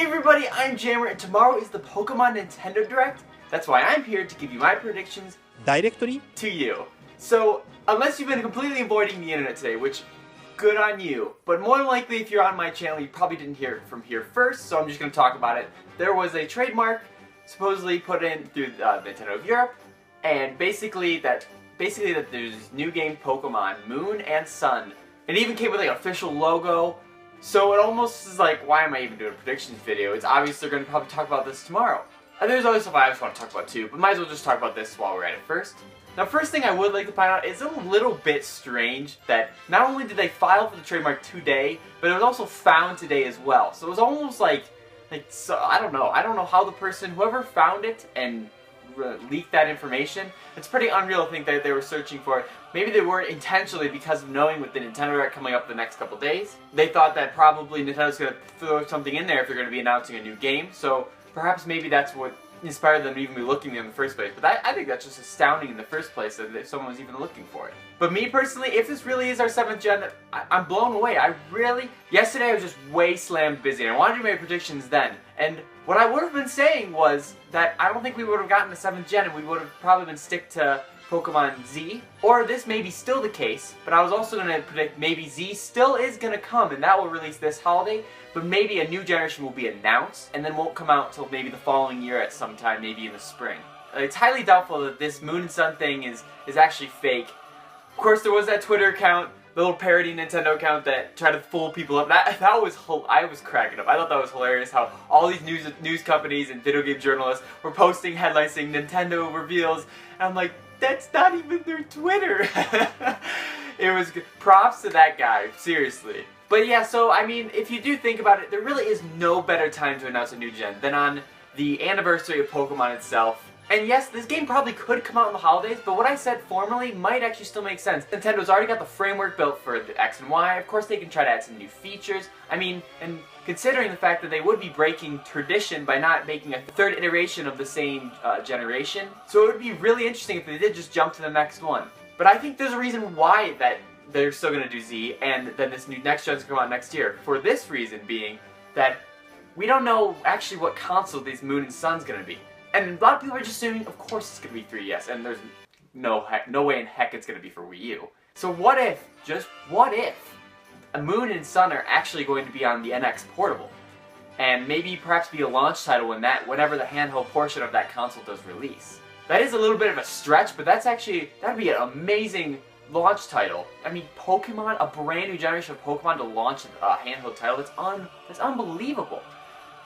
everybody, I'm Jammer, and tomorrow is the Pokemon Nintendo Direct. That's why I'm here to give you my predictions directly to you. So, unless you've been completely avoiding the internet today, which, good on you, but more than likely if you're on my channel, you probably didn't hear it from here first, so I'm just going to talk about it. There was a trademark supposedly put in through Nintendo of Europe, and basically that there's this new game Pokemon, Moon and Sun. It even came with like an official logo. So it almost is like, why am I even doing a predictions video? It's obvious they're going to probably talk about this tomorrow. And there's other stuff I just want to talk about too, but might as well just talk about this while we're at it first. Now, first thing I would like to point out is a little bit strange that not only did they file for the trademark today, but it was also found today as well. So it was almost like so I don't know how the person, whoever found it and leaked that information, it's pretty unreal to think that they were searching for it. Maybe they weren't intentionally because of knowing with the Nintendo Direct coming up the next couple days. They thought that probably Nintendo's going to throw something in there if they're going to be announcing a new game, so perhaps maybe that's what inspired them to even be looking in the first place. But I think that's just astounding in the first place that if someone was even looking for it. But me personally, if this really is our 7th gen, I'm blown away. Yesterday I was just way slammed busy and I wanted to make predictions then. And what I would have been saying was that I don't think we would have gotten the 7th gen and we would have probably been stick to Pokemon Z. Or this may be still the case, but I was also going to predict maybe Z still is going to come and that will release this holiday. But maybe a new generation will be announced and then won't come out until maybe the following year at some time, maybe in the spring. It's highly doubtful that this Moon and Sun thing is actually fake. Of course, there was that Twitter account, the little parody Nintendo account that tried to fool people up. I was cracking up. I thought that was hilarious how all these news companies and video game journalists were posting headlines saying Nintendo reveals, and I'm like, that's not even their Twitter. It was props to that guy, seriously. But yeah, so I mean, if you do think about it, there really is no better time to announce a new gen than on the anniversary of Pokemon itself. And yes, this game probably could come out in the holidays, but what I said formally might actually still make sense. Nintendo's already got the framework built for the X and Y. Of course, they can try to add some new features. I mean, and considering the fact that they would be breaking tradition by not making a third iteration of the same generation, so it would be really interesting if they did just jump to the next one. But I think there's a reason why that they're still going to do Z, and then this new next gen's going to come out next year. For this reason being that we don't know actually what console these Moon and Sun's going to be. And a lot of people are just assuming, of course it's going to be 3DS, and there's no way in heck it's going to be for Wii U. So what if, just what if, a Moon and Sun are actually going to be on the NX Portable? And maybe perhaps be a launch title whenever the handheld portion of that console does release. That is a little bit of a stretch, but that'd be an amazing launch title. I mean, Pokemon, a brand new generation of Pokemon to launch a handheld title, that's unbelievable.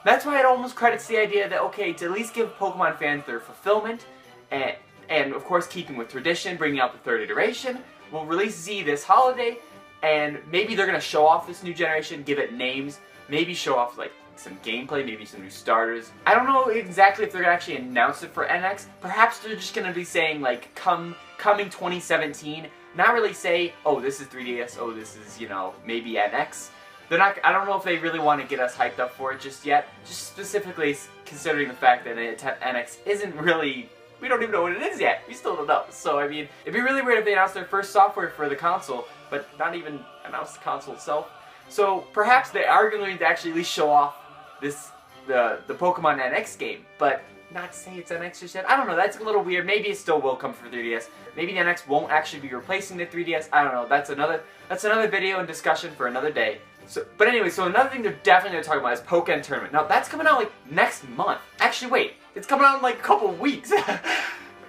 That's why it almost credits the idea that, okay, to at least give Pokemon fans their fulfillment, and of course keeping with tradition, bringing out the 3rd iteration, we'll release Z this holiday, and maybe they're going to show off this new generation, give it names, maybe show off like some gameplay, maybe some new starters. I don't know exactly if they're going to actually announce it for NX. Perhaps they're just going to be saying like, coming 2017, not really say, oh, this is 3DS, oh, this is, you know, maybe NX. I don't know if they really want to get us hyped up for it just yet, just specifically considering the fact that NX isn't really, we don't even know what it is yet. We still don't know. So, I mean, it'd be really weird if they announced their first software for the console, but not even announce the console itself. So, perhaps they are going to actually at least show off the Pokemon NX game, but not say it's NX just yet. I don't know, that's a little weird. Maybe it still will come for 3DS. Maybe the NX won't actually be replacing the 3DS. I don't know, that's another video and discussion for another day. But anyway, so another thing they're definitely going to talk about is Pokken Tournament. Now, that's coming out like next month. Actually, wait, it's coming out in like a couple of weeks.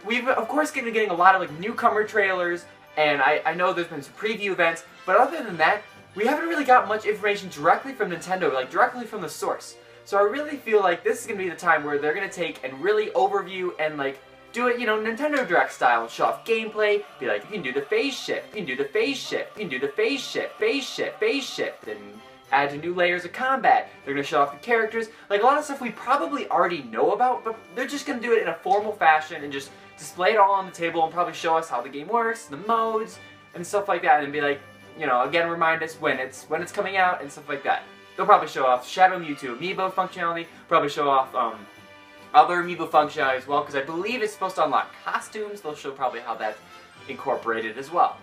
We've, of course, been getting a lot of like newcomer trailers, and I know there's been some preview events, but other than that, we haven't really got much information directly from Nintendo, like directly from the source. So I really feel like this is going to be the time where they're going to take and really overview and like do it, you know, Nintendo Direct style, and show off gameplay, be like, you can do the phase shift, you can do the phase shift, you can do the phase shift, and add to new layers of combat. They're going to show off the characters, like a lot of stuff we probably already know about, but they're just going to do it in a formal fashion and just display it all on the table and probably show us how the game works, the modes, and stuff like that, and be like, you know, again, remind us when it's coming out and stuff like that. They'll probably show off Shadow Mewtwo Amiibo functionality, probably show off other Amiibo functionality as well, because I believe it's supposed to unlock costumes. They'll show probably how that's incorporated as well.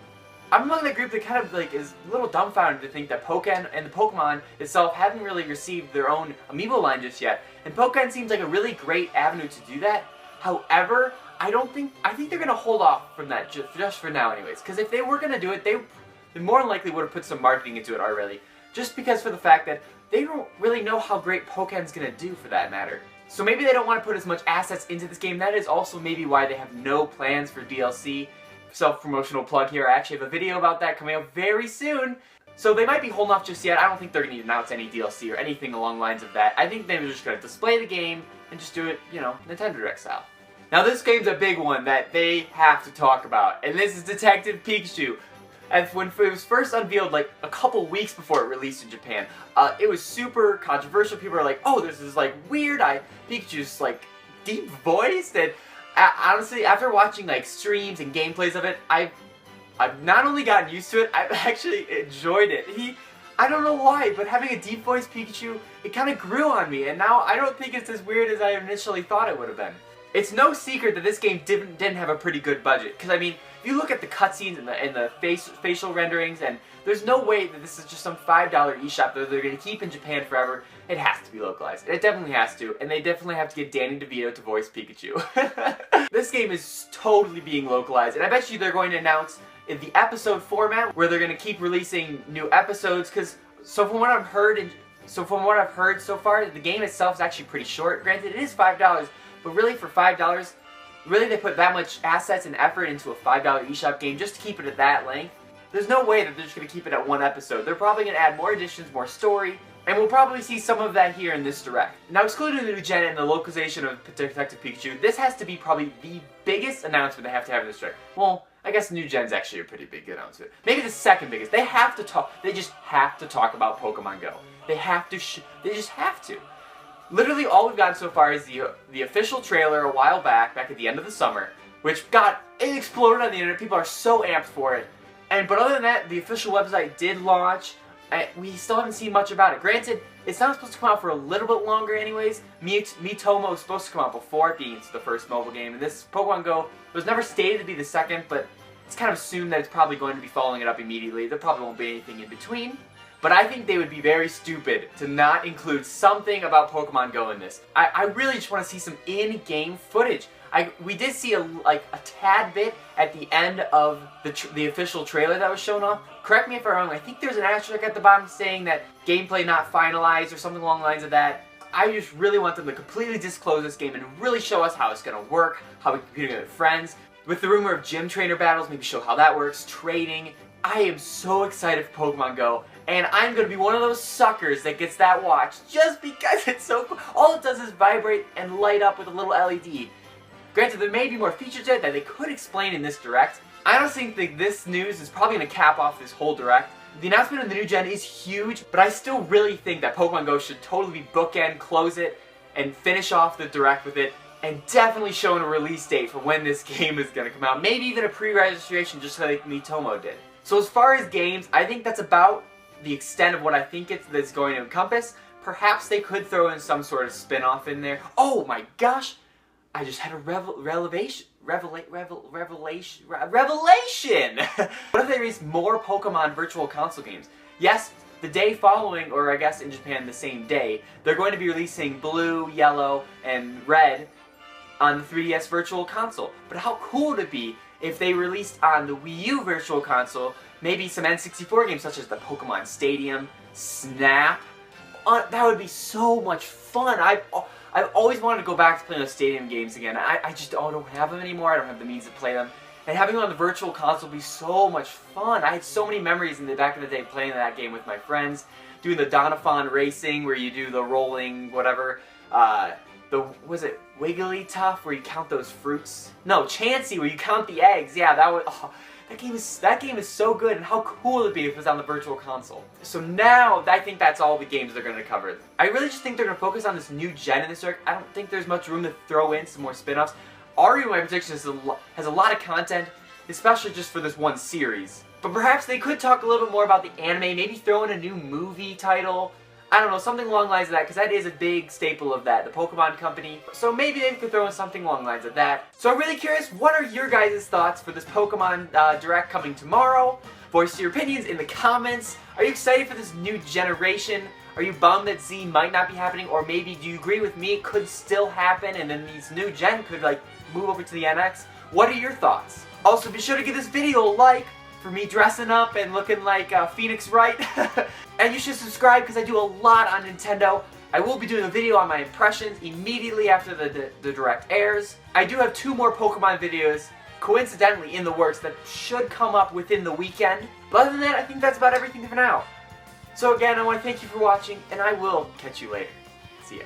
I'm among the group that kind of like is a little dumbfounded to think that Pokken and the Pokemon itself haven't really received their own amiibo line just yet. And Pokken seems like a really great avenue to do that. However, I think they're gonna hold off from that just for now anyways. Because if they were gonna do it, they more than likely would have put some marketing into it already. Just because for the fact that they don't really know how great Pokken's gonna do for that matter. So maybe they don't want to put as much assets into this game. That is also maybe why they have no plans for DLC. Self-promotional plug here, I actually have a video about that coming up very soon. So they might be holding off just yet. I don't think they're going to announce any DLC or anything along the lines of that. I think they're just going to display the game and just do it, you know, Nintendo Direct style. Now this game's a big one that they have to talk about, and this is Detective Pikachu. And when it was first unveiled, like a couple weeks before it released in Japan, it was super controversial. People are like, "Oh, this is like weird." Pikachu's like deep voiced, and honestly, after watching like streams and gameplays of it, I've not only gotten used to it, I've actually enjoyed it. I don't know why, but having a deep voiced Pikachu, it kind of grew on me, and now I don't think it's as weird as I initially thought it would have been. It's no secret that this game didn't have a pretty good budget, because I mean, if you look at the cutscenes and the facial renderings, and there's no way that this is just some $5 eShop that they're going to keep in Japan forever. It has to be localized. It definitely has to, and they definitely have to get Danny DeVito to voice Pikachu. This game is totally being localized, and I bet you they're going to announce in the episode format where they're going to keep releasing new episodes. Because from what I've heard so far, the game itself is actually pretty short. Granted, it is $5, but really for $5. Really, they put that much assets and effort into a $5 eShop game just to keep it at that length? There's no way that they're just going to keep it at one episode. They're probably going to add more additions, more story, and we'll probably see some of that here in this Direct. Now, excluding the new gen and the localization of Detective Pikachu, this has to be probably the biggest announcement they have to have in this Direct. Well, I guess the new gen's actually a pretty big announcement. Maybe the second biggest. They just have to talk about Pokemon Go. They just have to. Literally all we've gotten so far is the official trailer a while back at the end of the summer, which it exploded on the internet. People are so amped for it. But other than that, the official website did launch. We still haven't seen much about it. Granted, it's not supposed to come out for a little bit longer anyways. Miitomo is supposed to come out before it being the first mobile game. And this Pokemon Go was never stated to be the second, but it's kind of assumed that it's probably going to be following it up immediately. There probably won't be anything in between. But I think they would be very stupid to not include something about Pokemon Go in this. I really just want to see some in-game footage. We did see a tad bit at the end of the official trailer that was shown off. Correct me if I'm wrong, I think there's an asterisk at the bottom saying that gameplay not finalized or something along the lines of that. I just really want them to completely disclose this game and really show us how it's going to work, how we can compete with friends. With the rumor of gym trainer battles, maybe show how that works, trading. I am so excited for Pokemon Go, and I'm going to be one of those suckers that gets that watch just because it's so cool. All it does is vibrate and light up with a little LED. Granted, there may be more features yet that they could explain in this Direct. I honestly think this news is probably going to cap off this whole Direct. The announcement of the new gen is huge, but I still really think that Pokemon Go should totally be bookend, close it, and finish off the Direct with it, and definitely showing a release date for when this game is going to come out. Maybe even a pre-registration just like Miitomo did. So as far as games, I think that's about the extent of what I think it's going to encompass. Perhaps they could throw in some sort of spin-off in there. Oh my gosh! I just had a revelation! What if they release more Pokemon Virtual Console games? Yes, the day following, or I guess in Japan the same day, they're going to be releasing Blue, Yellow, and Red on the 3DS Virtual Console. But how cool would it be if they released on the Wii U Virtual Console maybe some N64 games such as the Pokemon Stadium, Snap? That would be so much fun. I've always wanted to go back to playing those Stadium games again. I just don't have them anymore. I don't have the means to play them. And having them on the Virtual Console would be so much fun. I had so many memories back in the day playing that game with my friends, doing the Donaphan racing where you do the rolling whatever. Was it Wigglytuff where you count those fruits? No, Chansey where you count the eggs. Yeah, that game is so good, and how cool would it be if it was on the Virtual Console? So now, I think that's all the games they're going to cover. I really just think they're going to focus on this new gen in this Direct. I don't think there's much room to throw in some more spin-offs. Aru, my prediction, has a lot of content, especially just for this one series. But perhaps they could talk a little bit more about the anime, maybe throw in a new movie title. I don't know, something along the lines of that, because that is a big staple of that, the Pokemon Company. So maybe they could throw in something along the lines of that. So I'm really curious, what are your guys' thoughts for this Pokemon Direct coming tomorrow? Voice your opinions in the comments. Are you excited for this new generation? Are you bummed that Z might not be happening? Or maybe do you agree with me it could still happen and then these new gen could like move over to the NX? What are your thoughts? Also, be sure to give this video a like for me dressing up and looking like Phoenix Wright. And you should subscribe because I do a lot on Nintendo. I will be doing a video on my impressions immediately after the Direct airs. I do have 2 more Pokemon videos coincidentally in the works that should come up within the weekend. But other than that, I think that's about everything for now. So again, I want to thank you for watching, and I will catch you later. See ya.